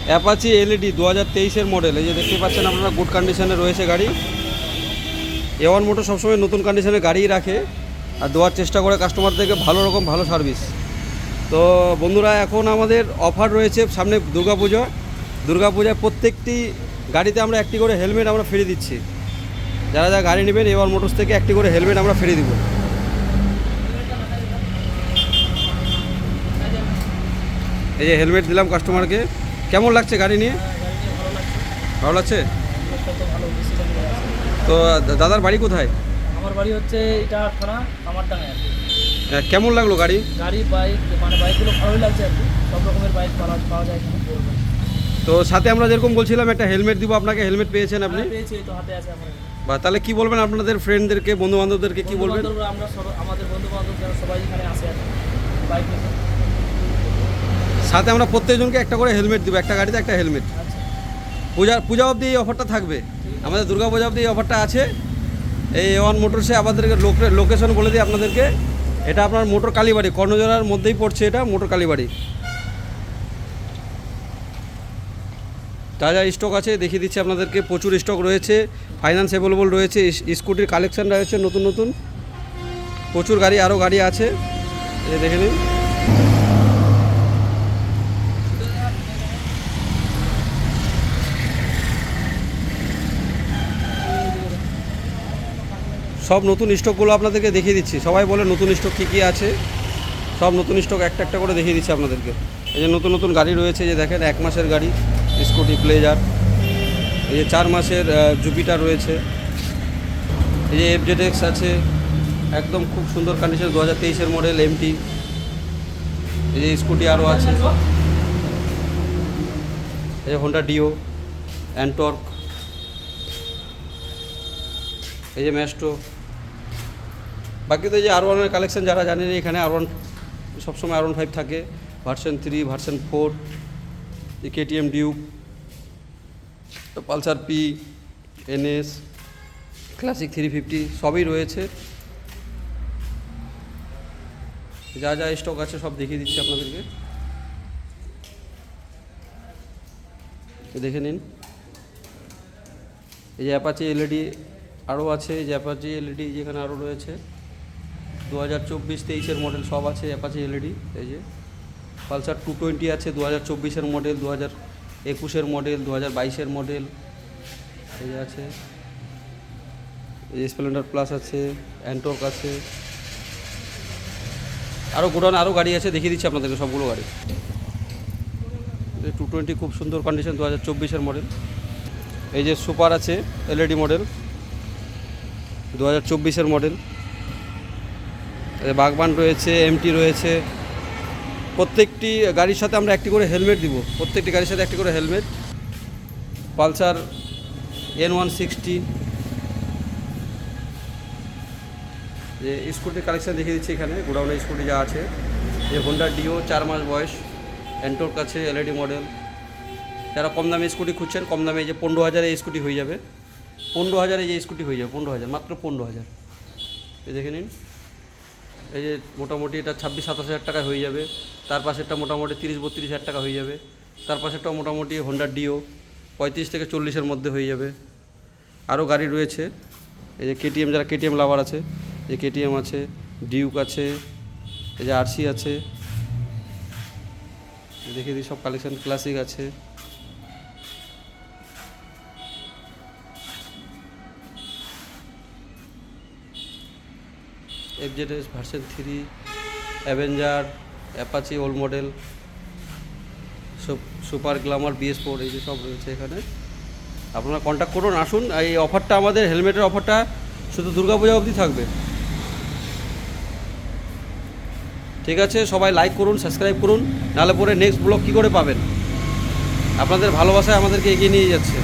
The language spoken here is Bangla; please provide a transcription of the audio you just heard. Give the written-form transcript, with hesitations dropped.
Apache LED 2023-এর model. এই যে দেখতে পাচ্ছেন আপনারা, গুড কন্ডিশনে রয়েছে গাড়ি। A1 মোটর সবসময় নতুন কন্ডিশনে গাড়িই রাখে আর দেওয়ার চেষ্টা করে কাস্টমারদেরকে ভালো রকম ভালো সার্ভিস। তো বন্ধুরা, এখন আমাদের অফার রয়েছে সামনে দুর্গাপূজায় প্রত্যেকটি গাড়িতে আমরা একটি করে হেলমেট আমরা ফ্রি দিচ্ছি। যারা যারা গাড়ি নেবেন A1 মোটরস থেকে একটি করে হেলমেট আমরা ফ্রি দিব। এই যে হেলমেট দিলাম কাস্টমারকে। কেমন লাগছে গাড়ি নিয়ে? ভালো লাগছে। তো দাদার বাড়ি কোথায়? আমার বাড়ি হচ্ছে এটা থানা কামারডাঙ্গায় আর কি। কেমন লাগলো গাড়ি? বাইক মানে বাইকগুলো ভালোই লাগছে আর কি, সব রকমের বাইক পাওয়া যায় এখানে। তো সাথে আমরা যেরকম বলছিলাম একটা হেলমেট দিব আপনাকে, হেলমেট পেয়েছেন আপনি? পেয়েছি, তো হাতে আছে আমার। বা তাহলে কি বলবেন আপনাদের ফ্রেন্ডদেরকে, বন্ধু বান্ধবদেরকে কি বলবেন? আমরা আমাদের বন্ধু বান্ধব যারা সবাই এখানে আসে আর কি, বাইক নিয়ে। সাথে আমরা প্রত্যেকজনকে একটা করে হেলমেট দিব, একটা গাড়িতে একটা হেলমেট। পূজা অবধি এই অফারটা থাকবে, আমাদের দুর্গাপূজা অবধি এই অফারটা আছে। এই A1 মোটরসে আমাদেরকে লোকেশন বলে দিই আপনাদেরকে। এটা আপনার মোটর কালীবাড়ি, কর্ণজোড়ার মধ্যেই পড়ছে, এটা মোটর কালীবাড়ি। যা যা স্টক আছে দেখিয়ে দিচ্ছি আপনাদেরকে। প্রচুর স্টক রয়েছে, ফাইন্যান্স অ্যাভেলেবল রয়েছে, স্কুটির কালেকশান রয়েছে নতুন নতুন, প্রচুর গাড়ি, আরও গাড়ি আছে, এই দেখে নিন। সব নতুন স্টকগুলো আপনাদেরকে দেখিয়ে দিচ্ছি। সবাই বলে নতুন স্টক কী কী আছে, সব নতুন স্টক একটা একটা করে দেখিয়ে দিচ্ছি আপনাদেরকে। এই যে নতুন নতুন গাড়ি রয়েছে, যে দেখেন 1 মাসের গাড়ি স্কুটি প্লেজার। এই যে 4 মাসের জুপিটার রয়েছে। এই যে FZX আছে, একদম খুব সুন্দর কন্ডিশন, 2023-এর মডেল MT। এই যে স্কুটি আরও আছে, এই যে হোন্ডা ডিও, অ্যান্টর্ক, এই যে ম্যাস্ট্রো। বাকি তো এই যে R1-এর কালেকশন যারা জানেন, এখানে R1 সবসময় R15 থাকে, ভার্সন 3, ভার্সন 4, এই KTM Duke, Pulsar P, NS, classic 350 সবই রয়েছে। যা যা স্টক আছে সব দেখিয়ে দিচ্ছি আপনাদেরকে, দেখে নিন। এই যে অ্যাপাচি এলইডি আরও আছে, এই যে অ্যাপাচি এলইডি যেখানে আরও রয়েছে, 2024-23-এর মডেল সব আছে অ্যাপাচি এলইডি। এই যে পালসার 220 আছে, 2024-এর মডেল, 2021-এর মডেল, 2022-এর মডেল, এই যে আছে। এই যে স্প্লেন্ডার প্লাস আছে, অ্যান্টর্ক আছে, আরও গোডাউন আরও গাড়ি আছে, দেখিয়ে দিচ্ছি আপনাদেরকে সবগুলো গাড়ি। 220 খুব সুন্দর কন্ডিশন, 2024-এর মডেল। এই যে সুপার আছে এলইডি মডেল, 2024-এর মডেল। বাগবান রয়েছে, MT রয়েছে। প্রত্যেকটি গাড়ির সাথে আমরা একটি করে হেলমেট দিব, প্রত্যেকটি গাড়ির সাথে একটি করে হেলমেট। পালসার N160, যে স্কুটির কালেকশান দেখিয়ে দিচ্ছি এখানে, গোডাউনে স্কুটি যা আছে। যে হোন্ডা ডিও 4 মাস বয়স, অ্যান্টর্ক আছে এলইডি মডেল। যারা কম দামে স্কুটি খুঁজছেন, কম দামে এই যে 15,000-এ এই স্কুটি হয়ে যাবে, 15,000-এ যে স্কুটি হয়ে যাবে, 15,000, মাত্র 15,000। এই দেখে নিন। এই যে মোটামুটি এটা 26-27 হাজার টাকায় হয়ে যাবে। তার পাশেরটা মোটামুটি 30-32 হাজার টাকা হয়ে যাবে। তার পাশেরটাও মোটামুটি হোন্ডা ডিও 35 থেকে 40-এর মধ্যে হয়ে যাবে। আরও গাড়ি রয়েছে, এই যে KTM, যারা KTM লাভার আছে, যে KTM আছে, ডিউক আছে, এই যে RC আছে, দেখে দিই সব কালেকশন। ক্লাসিক আছে, FZS version 3, Avenger, Apache old model, super Glamour, BS4, এই যে সব রয়েছে এখানে। আপনারা কন্ট্যাক্ট করুন, আসুন। এই অফারটা আমাদের হেলমেটের অফারটা শুধু দুর্গাপূজা অবধি থাকবে। ঠিক আছে, সবাই লাইক করুন, সাবস্ক্রাইব করুন, নাহলে পরে নেক্সট ব্লগ কী করে পাবেন? আপনাদের ভালোবাসায় আমাদেরকে এগিয়ে নিয়ে যাচ্ছে।